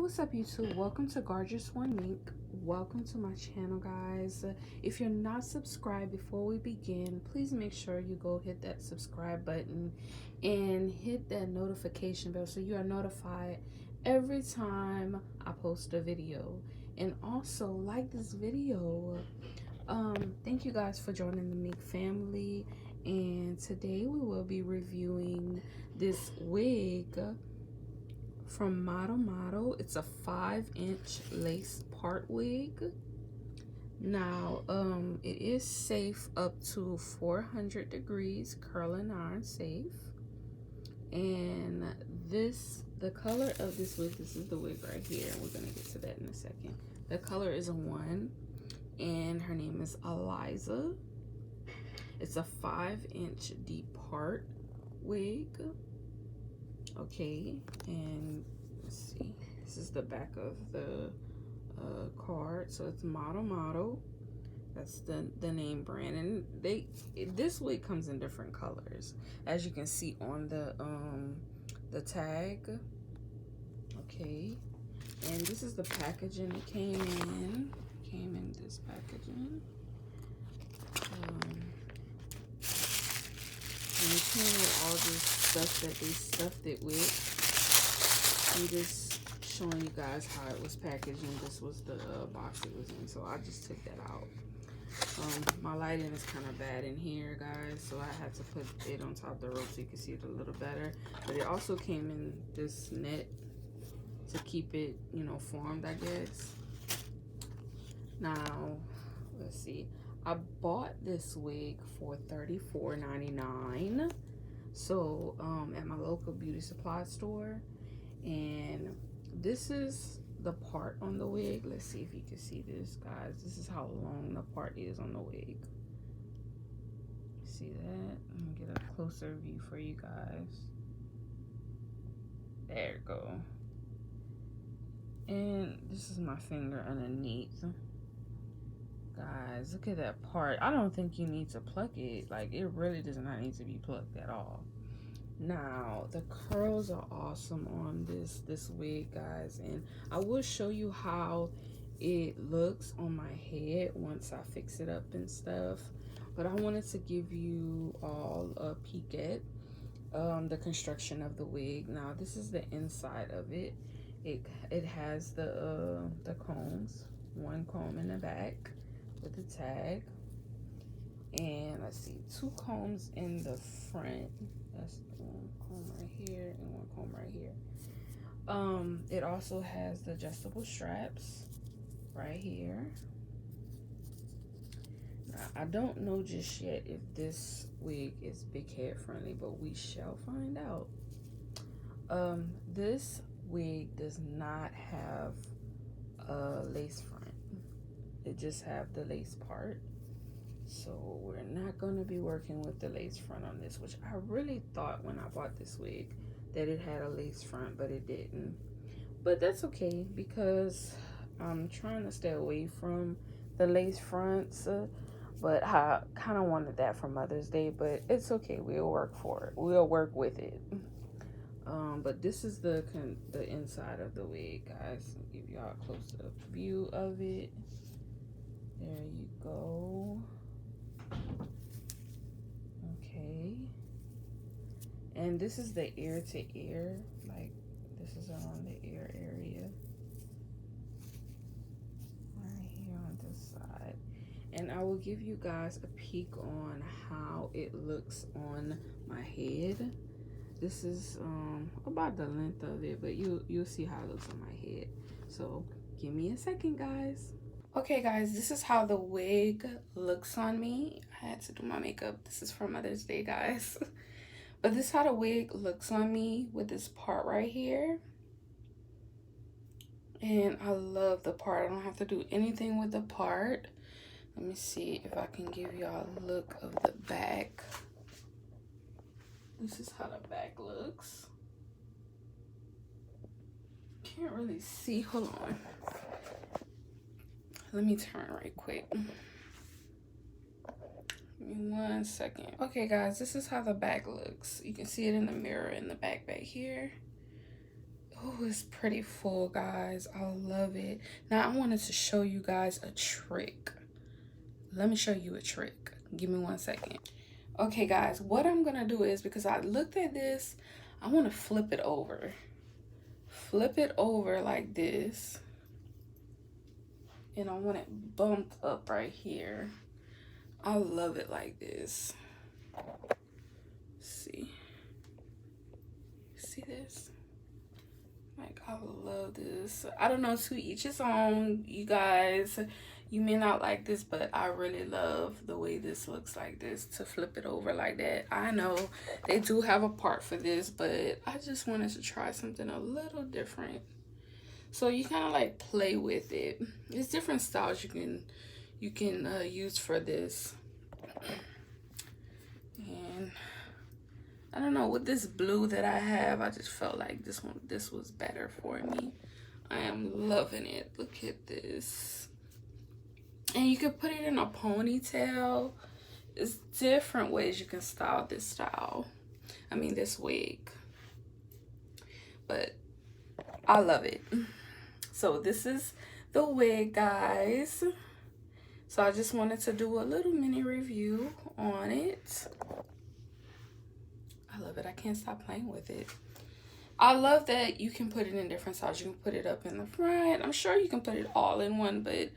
what's up YouTube? Welcome to GorgeousOneMink. Welcome to my channel, guys. If you're not subscribed, before we begin, please make sure you go hit that subscribe button and hit that notification bell so you are notified every time I post a video. And also like this video. Thank you guys for joining the Mink family, and today we will be reviewing this wig from modelmodel. It's a 5-inch lace part wig. Now it is safe up to 400 degrees, curling iron safe. And the color of this wig, this is the wig right here, and we're gonna get to that in a second. The color is a 1, and her name is Eliza. It's a 5-inch deep part wig. Okay, and let's see, this is the back of the card. So it's modelmodel, that's the name brand, and this wig comes in different colors, as you can see on the tag. Okay, and this is the packaging it came in this packaging. And it came with all this stuff that they stuffed it with. I'm just showing you guys how it was packaged, and this was the box it was in, so I just took that out. My lighting is kind of bad in here, guys, so I had to put it on top of the rope so you can see it a little better. But it also came in this net to keep it, you know, formed, I guess. Now, let's see. I bought this wig for $34.99. So at my local beauty supply store, and this is the part on the wig. Let's see if you can see this, guys. This is how long the part is on the wig. See that? Let me get a closer view for you guys. There you go. And this is my finger underneath. Guys, look at that part. I don't think you need to pluck it. Like, it really does not need to be plucked at all. Now, the curls are awesome on this wig, guys, and I will show you how it looks on my head once I fix it up and stuff. But I wanted to give you all a peek at the construction of the wig. Now, this is the inside of it. It has the combs, one comb in the back with the tag, and let's see, 2 combs in the front. That's one comb right here and one comb right here. It also has the adjustable straps right here. Now, I don't know just yet if this wig is big head friendly, but we shall find out. This wig does not have a lace front. It just have the lace part, so we're not going to be working with the lace front on this, which I really thought when I bought this wig that it had a lace front, but it didn't. But that's okay, because I'm trying to stay away from the lace fronts, but I kind of wanted that for Mother's Day, but it's okay, we'll work for it, we'll work with it. But this is the inside of the wig, guys. I'll give y'all a close-up view of it. There you go. Okay. And this is the ear to ear. Like, this is around the ear area. Right here on this side. And I will give you guys a peek on how it looks on my head. This is about the length of it, but you'll see how it looks on my head. So give me a second, guys. Okay, guys, this is how the wig looks on me. I had to do my makeup. This is for Mother's Day, guys. But this is how the wig looks on me with this part right here. And I love the part. I don't have to do anything with the part. Let me see if I can give y'all a look of the back. This is how the back looks. Can't really see. Hold on. Let me turn right quick. Give me 1 second. Okay, guys, this is how the back looks. You can see it in the mirror in the back here. Oh, it's pretty full, guys. I love it. Now, I wanted to show you guys a trick. Let me show you a trick. Give me 1 second. Okay, guys, what I'm gonna do is, because I looked at this, I want to flip it over. Flip it over like this. And I want it bumped up right here. I love it like this. See this? Like, I love this. I don't know, to each his own, you guys. You may not like this, but I really love the way this looks like this, to flip it over like that. I know they do have a part for this, but I just wanted to try something a little different. So you kind of like play with it. There's different styles you can use for this. And I don't know, with this blue that I have, I just felt like this was better for me. I am loving it. Look at this. And you can put it in a ponytail. It's different ways you can style this style. I mean, this wig. But I love it. So this is the wig, guys. So I just wanted to do a little mini review on it. I love it. I can't stop playing with it. I love that you can put it in different styles. You can put it up in the front. I'm sure you can put it all in one, but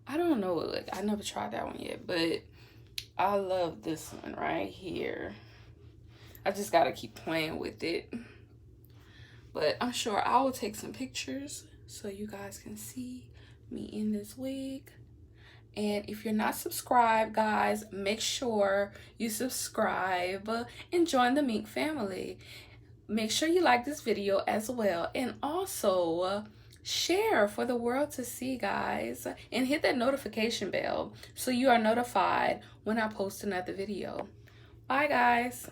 I don't know. Like, I never tried that one yet, but I love this one right here. I just got to keep playing with it. But I'm sure I will take some pictures so you guys can see me in this wig. And if you're not subscribed, guys, make sure you subscribe and join the Mink family. Make sure you like this video as well, and also share for the world to see, guys, and hit that notification bell so you are notified when I post another video. Bye, guys.